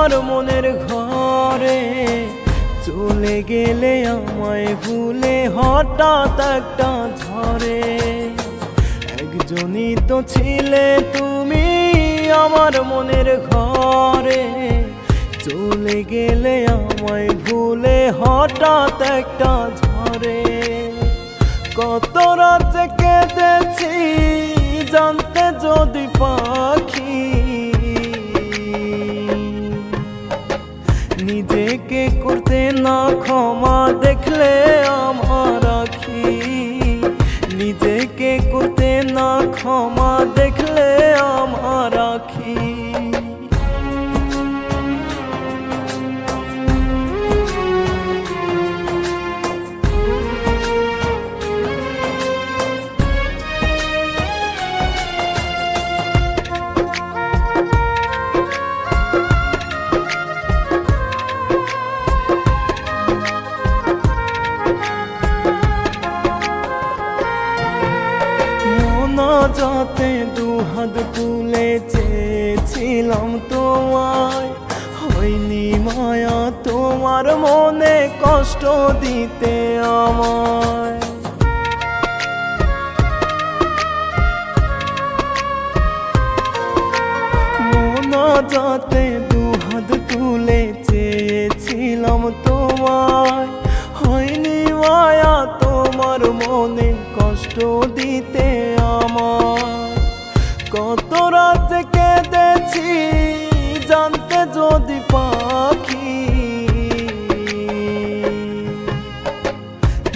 আমার মনের ঘরে চলে গেলে আমায় ভুলে হঠাৎ একটা ঝড়ে। একজনই তো ছিলে তুমি আমার মনের ঘরে, চলে গেলে আমায় ভুলে হঠাৎ একটা ঝড়ে। কত রাত কেঁদেছি জানতে যদি পাখি, নিজেকে করতে না ক্ষমা দেখলে আমার আখি, নিজেকে করতে না ক্ষমা দেখলে আমার আখি। যাতে দুহাত তুলে চেয়েছিলাম তোমায়, হয়নি মায়া তোমার মনে কষ্ট দিতে আমায়। মনা যাতে দুহাত তুলে চেয়েছিলাম তোমায়, হয়নি মায়া তোমার মনে কষ্ট দিতে আমায়। কত রাত কেঁদেছি জানতে যদি পাখি,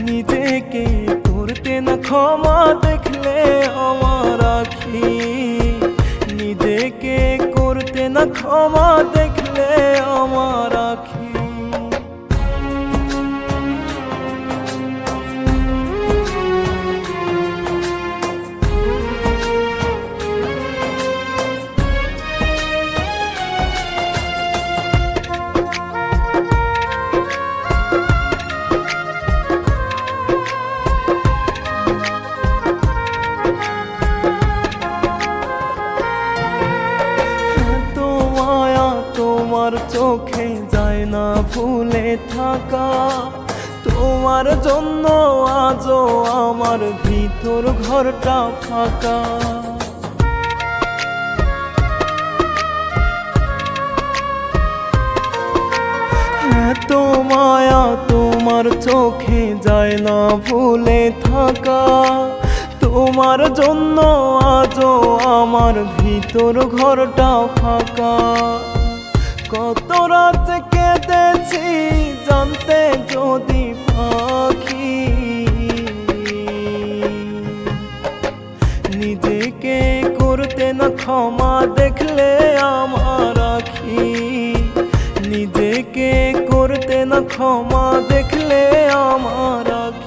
নিজেকে করতে না ক্ষমা দেখলে আমার আখি, নিজেকে করতে না ক্ষমা দেখলে আমার আখি। তোমার চোখে যায় না ভুলে থাকা, তোমার জন্য আজও আমার ভিতর ঘরটা ফাঁকা। এত মায়া তোমার চোখে যায় না ভুলে থাকা, তোমার জন্য আজও আমার ভিতর ঘরটা ফাঁকা। কত রাত কেঁদেছি জানতে যদি পাখি, নিজেকে করতে না ক্ষমা দেখলে আমার আখি, নিজেকে করতে না ক্ষমা দেখলে আমার আখি।